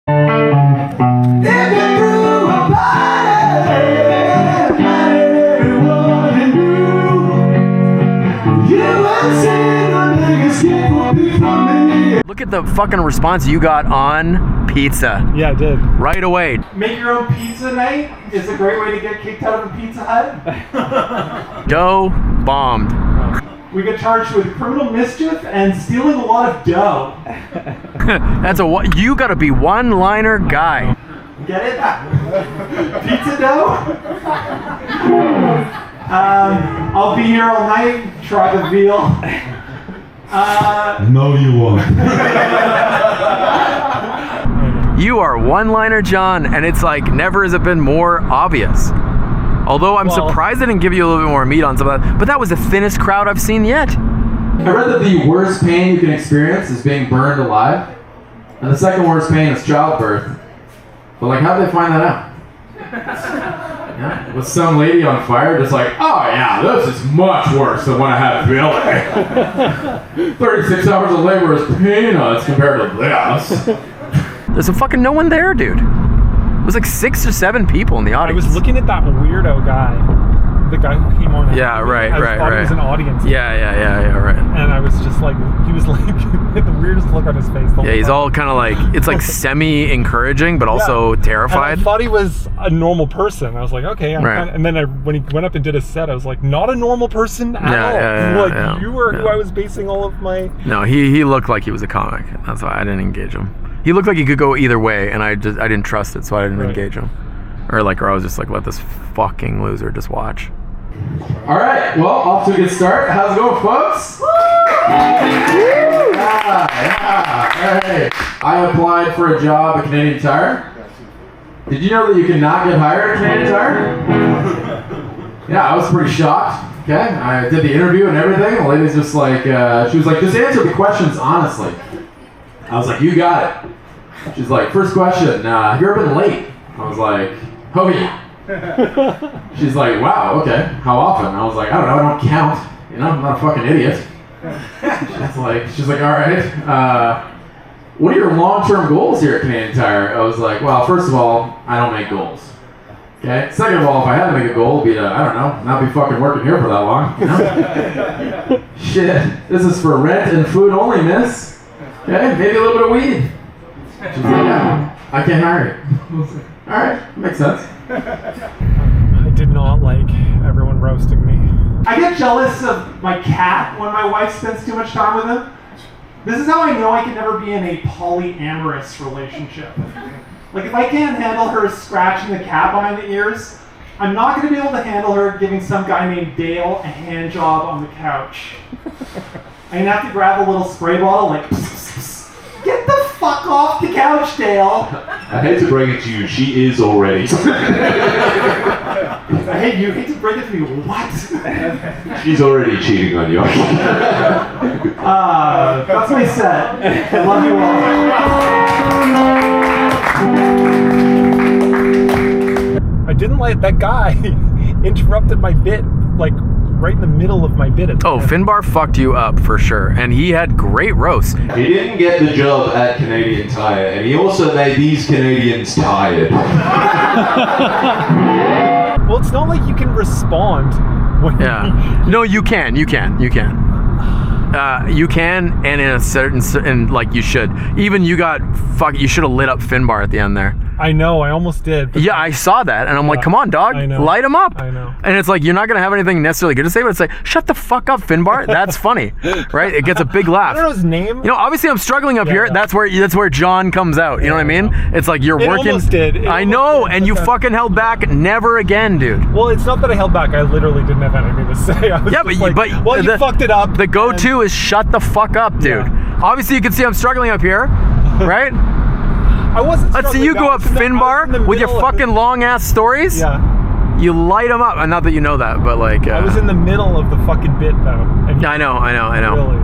Look at the fucking response you got on pizza. Yeah, I did. Right away. Make your own pizza night is a great way to get kicked out of a Pizza Hut. Dough bombed. We get charged with criminal mischief and stealing a lot of dough. You gotta be one-liner guy. Get it? Pizza dough? I'll be here all night. Try the veal. No, you won't. You are one-liner John, and it's like never has it been more obvious. Although I'm surprised they didn't give you a little bit more meat on some of that, but that was the thinnest crowd I've seen yet. I read that the worst pain you can experience is being burned alive, and the second worst pain is childbirth. But like, how'd they find that out? Yeah, was some lady on fire just like, oh yeah, this is much worse than when I had Billy. 36 hours of labor is peanuts compared to this. There's a fucking no one there, dude. It was like 6 or 7 people in the I audience. was looking at that weirdo guy. The guy who came on. Yeah, right. I thought he was an audience. Yeah, right. And I was just like, he was like, had the weirdest look on his face. Yeah, he's all kind of like, it's like semi-encouraging, but also terrified. And I thought he was a normal person. I was like, okay. And then when he went up and did his set, I was like, not a normal person at all. You were who I was basing all of my... No, he looked like he was a comic. That's why I didn't engage him. He looked like he could go either way, and I didn't trust it, so I didn't engage him. Or I was just like, let this fucking loser just watch. All right, well, off to a good start. How's it going, folks? Yeah. Hey, I applied for a job at Canadian Tire. Did you know that you cannot get hired at Canadian Tire? Yeah, I was pretty shocked. Okay, I did the interview and everything. The lady's just like, she was like, just answer the questions honestly. I was like, you got it. She's like, first question, have you ever been late? I was like, oh yeah. She's like, wow, okay. How often? I was like, I don't know, I don't count. You know, I'm not a fucking idiot. She's like, all right. What are your long-term goals here at Canadian Tire? I was like, well, first of all, I don't make goals. Okay. Second of all, if I had to make a goal, it'd be to, I don't know, not be fucking working here for that long. You know? Shit, this is for rent and food only, miss. Okay, maybe a little bit of weed. She's like, yeah, I can't hire you. All right, makes sense. I did not like everyone roasting me. I get jealous of my cat when my wife spends too much time with him. This is how I know I can never be in a polyamorous relationship. Like, if I can't handle her scratching the cat behind the ears, I'm not going to be able to handle her giving some guy named Dale a hand job on the couch. I'm going to have to grab a little spray bottle, like, get the fuck off the couch, Dale. I hate to break it to you, she is already. Hey, you hate to break it to me, what? She's already cheating on you. That's my set. I love you all. I didn't like that guy interrupted my bit, like, right in the middle of my bit. Finbar fucked you up for sure, and he had great roasts. He didn't get the job at Canadian Tire, and he also made these Canadians tired. Well, it's not like you can respond when No, you can. You can, and in a certain, and like you should. Even you should have lit up Finbar at the end there. I know, I almost did. Yeah, I saw that, and I'm like, come on, dog, light him up. I know. And it's like, you're not going to have anything necessarily good to say, but it's like, shut the fuck up, Finbar. That's funny, right? It gets a big laugh. I don't know his name. You know, obviously I'm struggling up here. That's where John comes out. You know what I mean? It's like you're working. Almost did. I know, and you fucking held back. Never again, dude. Well, it's not that I held back. I literally didn't have anything to say. I was you fucked it up. The go-to is shut the fuck up, dude. Yeah. Obviously, you can see I'm struggling up here, right? I wasn't. Let's see you go up Finbar with your fucking long-ass stories. Yeah. You light them up. Not that you know that, but like... I was in the middle of the fucking bit, though. Yeah, I know. Really.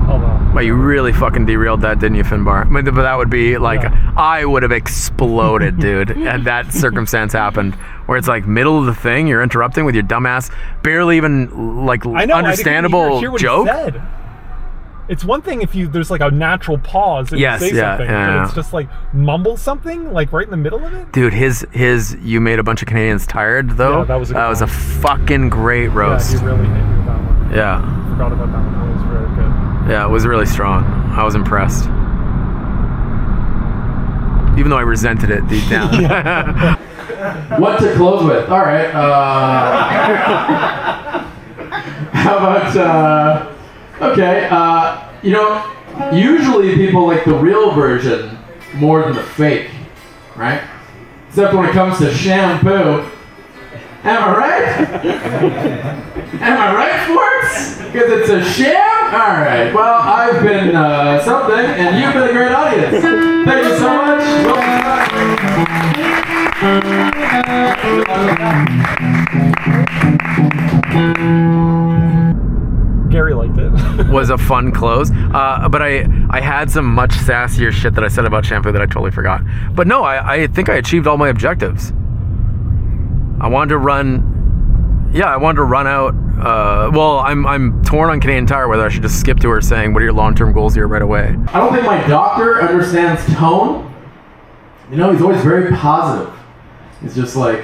Hold on. Well, you really fucking derailed that, didn't you, Finbar? But that would be like... Yeah. I would have exploded, dude, had that circumstance happened. Where it's like middle of the thing, you're interrupting with your dumbass, barely even like understandable I didn't even hear what joke. He said. It's one thing if there's like a natural pause and you say something, but it's just like mumble something like right in the middle of it. Dude, his you made a bunch of Canadians tired though. Yeah, that was a fucking great roast. Yeah, he really hit me with that one. Yeah. I forgot about that one. That was very good. Yeah, it was really strong. I was impressed. Even though I resented it deep down. What to close with? All right. How about? Okay. Usually people like the real version more than the fake, right? Except when it comes to shampoo. Am I right? Am I right, Forks? Because it's a sham? All right. Well, I've been something, and you've been a great audience. Thank you so much. Gary liked it. Was a fun close. But I had some much sassier shit that I said about shampoo that I totally forgot. But no, I think I achieved all my objectives. I wanted to run out. Well, I'm torn on Canadian Tire whether I should just skip to her saying, what are your long-term goals here right away? I don't think my doctor understands tone. He's always very positive. He's just like,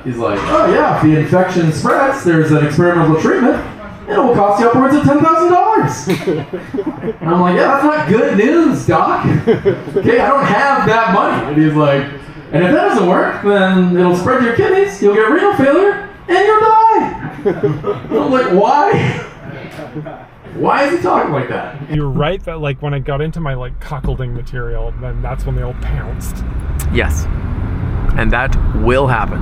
he's like, oh yeah, if the infection spreads, there's an experimental treatment. It will cost you upwards of $10,000. And I'm like, yeah, that's not good news, doc. Okay, I don't have that money. And he's like, and if that doesn't work, then it'll spread to your kidneys, you'll get renal failure, and you'll die. And I'm like, why? Why is he talking like that? You're right that like when I got into my like cuckolding material, then that's when they all pounced. Yes. And that will happen.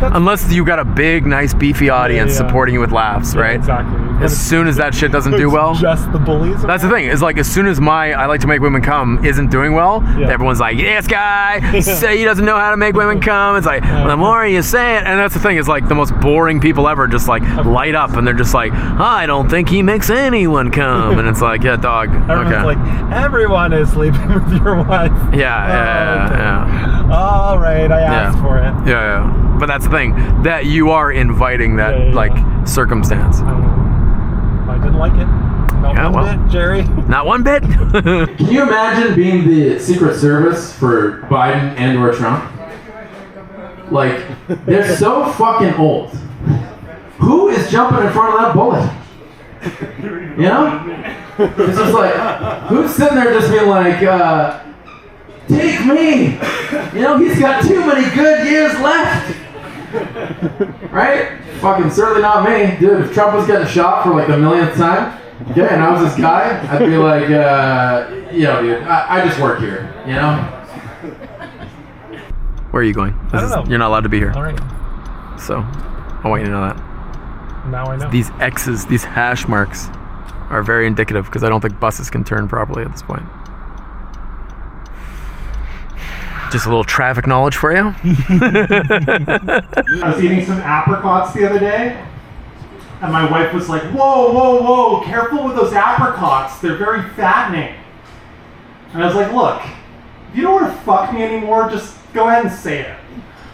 Unless you got a big, nice, beefy audience supporting you with laughs, right? Exactly. As soon as that shit doesn't do well, just the bullies. That's the thing. Is like as soon as I like to make women come isn't doing well, everyone's like, this guy say he doesn't know how to make women come. It's like, well, the more you say it, and that's the thing. Is like the most boring people ever just like light up, and they're just like, I don't think he makes anyone come, and it's like, yeah, dog. Everyone's like, everyone is sleeping with your wife. Yeah. All right, I asked for it. Yeah. But that's the thing, that you are inviting that like circumstance. I didn't like it. Not one bit, Jerry. Not one bit. Can you imagine being the Secret Service for Biden and or Trump? Like, they're so fucking old. Who is jumping in front of that bullet? It's just like, who's sitting there just being like, take me! He's got too many good years left! Right? Fucking certainly not me. Dude, if Trump was getting shot for like the millionth time, okay, and I was this guy, I'd be like, dude, I just work here, Where are you going? I don't know. You're not allowed to be here. All right. So, I want you to know that. Now I know. These X's, these hash marks, are very indicative because I don't think buses can turn properly at this point. Just a little traffic knowledge for you. I was eating some apricots the other day, and my wife was like, whoa, careful with those apricots. They're very fattening. And I was like, look, if you don't want to fuck me anymore, just go ahead and say it.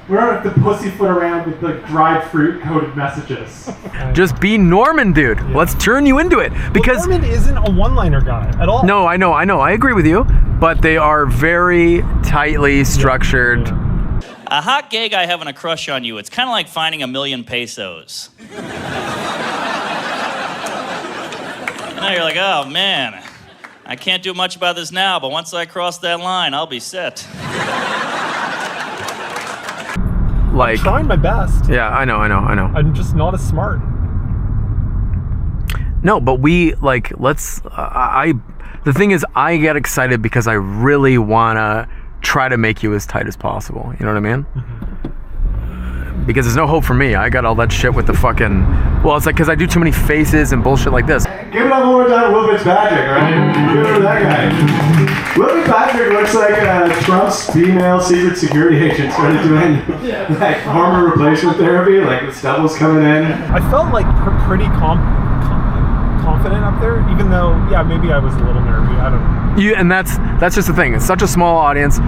We don't have to pussyfoot around with the dried fruit coated messages. Just be Norman, dude. Yeah. Let's turn you into it. Because Norman isn't a one-liner guy at all. No, I know. I agree with you. But they are very tightly structured. Yeah. A hot gay guy having a crush on you, it's kind of like finding $1 million pesos. You're like, oh man, I can't do much about this now, but once I cross that line, I'll be set. I'm trying my best. Yeah, I know. I'm just not as smart. No, but we the thing is, I get excited because I really wanna try to make you as tight as possible. You know what I mean? Mm-hmm. Because there's no hope for me. I got all that shit with the fucking. Well, it's like because I do too many faces and bullshit like this. Give it up one more time, Will Fitzpatrick, right? Give it to that guy. Will Fitzpatrick looks like Trump's female secret security agent started doing like hormone replacement therapy, like the stubble's coming in. I felt like pretty confident up there, even though, maybe I was a little nervy. I don't know. And that's just the thing. It's such a small audience.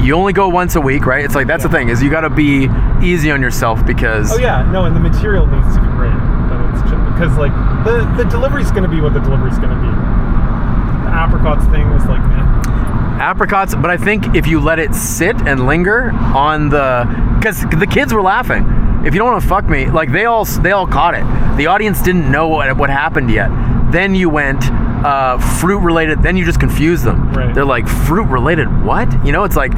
You only go once a week, right? It's like that's the thing is you got to be easy on yourself because. Oh yeah, no, and the material needs to be great. But it's just because like the delivery's going to be what the delivery's going to be. apricots thing was like, man. Apricots, but I think if you let it sit and linger on because the kids were laughing. If you don't want to fuck me, like they all caught it. The audience didn't know what happened yet. Then you went fruit related. Then you just confused them. Right. They're like, fruit related what? You know, it's like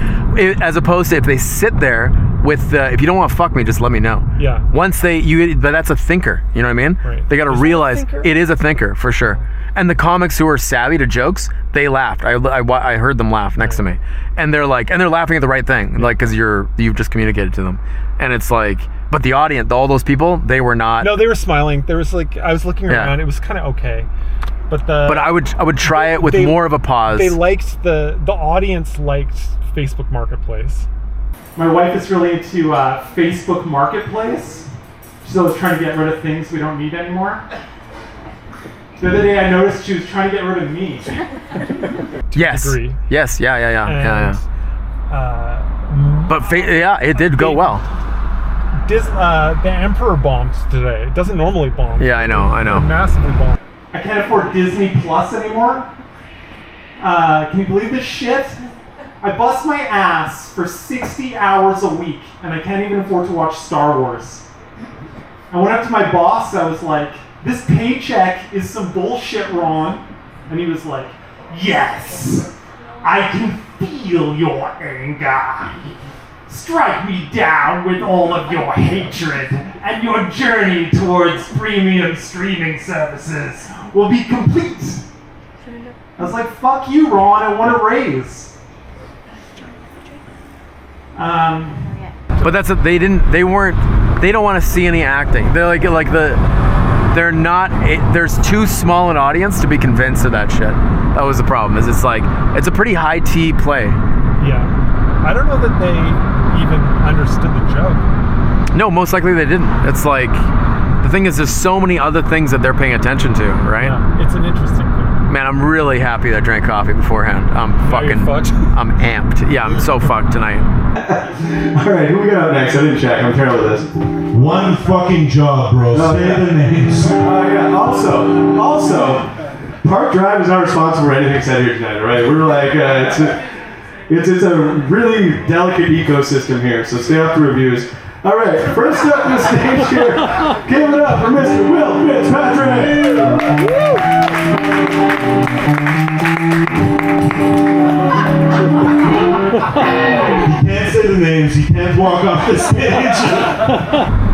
as opposed to if they sit there with if you don't want to fuck me, just let me know. Yeah. Once but that's a thinker. You know what I mean? Right. They got to realize it is a thinker for sure. And the comics who are savvy to jokes, they laughed. I heard them laugh next to me, and they're laughing at the right thing, like because you've just communicated to them, and it's like, but the audience, all those people, they were not. No, they were smiling. There was like I was looking around. It was kind of okay, but I would try it with more of a pause. They liked the audience liked Facebook Marketplace. My wife is really into Facebook Marketplace. She's always trying to get rid of things we don't need anymore. The other day I noticed she was trying to get rid of me. Yes. Degree. Yes. Yeah. But it did go well. The Emperor bombed today. It doesn't normally bomb. Yeah, I know. It massively bombed. I can't afford Disney Plus anymore. Can you believe this shit? I bust my ass for 60 hours a week, and I can't even afford to watch Star Wars. I went up to my boss, I was like, this paycheck is some bullshit, Ron. And he was like, yes, I can feel your anger. Strike me down with all of your hatred, and your journey towards premium streaming services will be complete. I was like, fuck you, Ron, I want a raise. But that's they don't want to see any acting. They're they're not. There's too small an audience to be convinced of that shit. That was the problem. It's like it's a pretty high T play. Yeah, I don't know that they even understood the joke. No, most likely they didn't. It's like the thing is, there's so many other things that they're paying attention to, right? Yeah, it's an interesting thing. Man, I'm really happy that I drank coffee beforehand. I'm amped. Yeah, I'm so fucked tonight. All right, who we got up next? I didn't check. I'm terrible at this. One fucking job, bro. Say the names. Yeah. Also, Park Drive is not responsible for anything said here tonight. All right, we were like, it's a really delicate ecosystem here, so stay off the reviews. All right, first up on the stage here, give it up for Mr. Will Fitzpatrick. He can't say the names. He can't walk off the stage.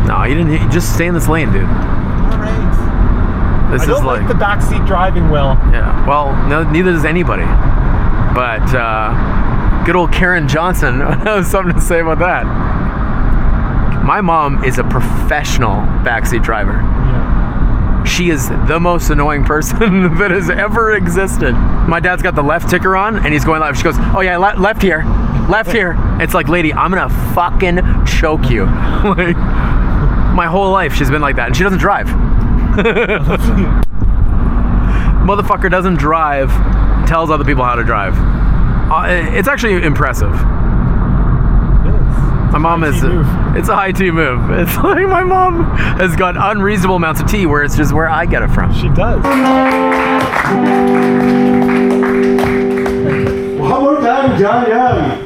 No, you didn't. You just stay in this lane, dude. All right. This I don't is like the backseat driving well. Yeah. Well, no, neither does anybody. But good old Karen Johnson has something to say about that. My mom is a professional backseat driver. Yeah. She is the most annoying person that has ever existed. My dad's got the left ticker on, and he's going left. She goes, oh yeah, left here. It's like, lady, I'm gonna fucking choke you. Like, my whole life she's been like that, and she doesn't drive. Motherfucker doesn't drive, tells other people how to drive. It's actually impressive. My mom it's a high tea move. It's like my mom has got unreasonable amounts of tea where it's just where I get it from. She does. One more time, John Young.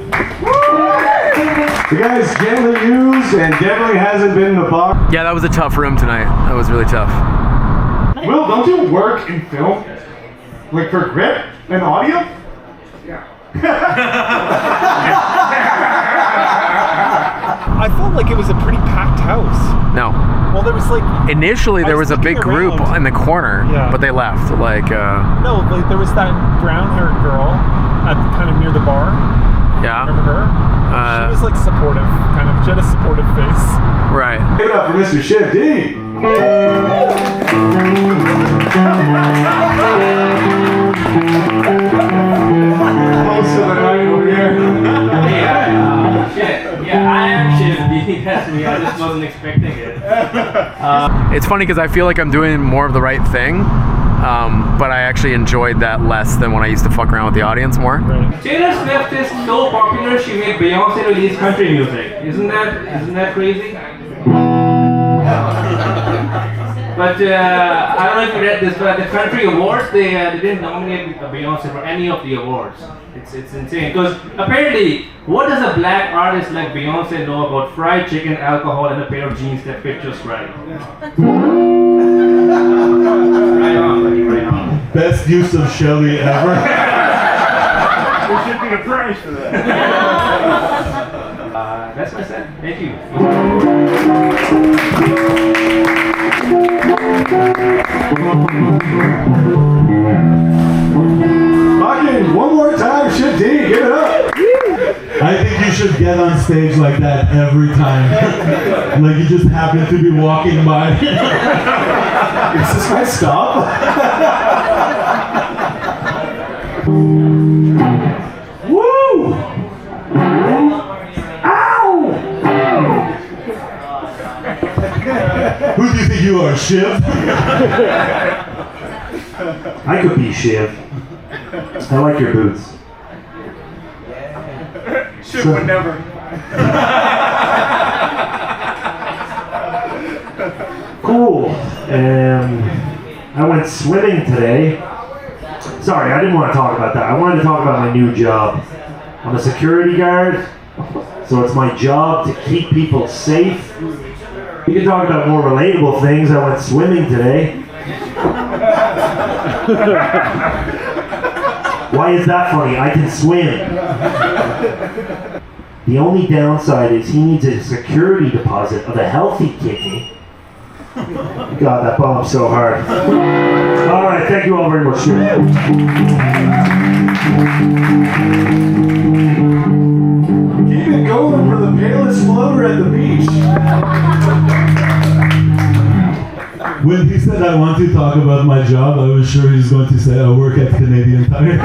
The guy's gently used and definitely hasn't been in the box. Yeah, that was a tough room tonight. That was really tough. Will, don't you work in film? Like for grip and audio? Yeah. I felt like it was a pretty packed house. No. Well, there was like... Initially, there was a big group in the corner, but they left. Like, No, like there was that brown-haired girl at kind of near the bar. Yeah. Remember her? She was like supportive, kind of. She had a supportive face. Right. Give it up for Mr. Shiv D. Most of the night over here. Yeah, I am Shiv D. That's me. I just wasn't expecting it. It's funny because I feel like I'm doing more of the right thing, but I actually enjoyed that less than when I used to fuck around with the audience more. Right. Taylor Swift is so popular, she made Beyonce release country music. Isn't that crazy? But I don't know if you read this, but at the country awards, they didn't nominate Beyonce for any of the awards. It's insane. Because apparently, what does a black artist like Beyonce know about fried chicken, alcohol, and a pair of jeans that fit just right? Right on, buddy, right on. Best use of Shelly ever. There should be a prize for that. That's my set. Thank you. Fucking one more time, shit D, give it up. I think you should get on stage like that every time. Like you just happen to be walking by. Is this my stop? Woo! Ow! Who do you think you are, Shiv? I could be Shiv. I like your boots. Shiv would never. Cool. I went swimming today. Sorry, I didn't want to talk about that. I wanted to talk about my new job. I'm a security guard, so it's my job to keep people safe. We can talk about more relatable things. I went swimming today. Why is that funny? I can swim. The only downside is he needs a security deposit of a healthy kidney. God, that bombed so hard. All right, thank you all very much. Keep it going for the palest floater at the beach. When he said I want to talk about my job, I was sure he was going to say I work at Canadian Tire.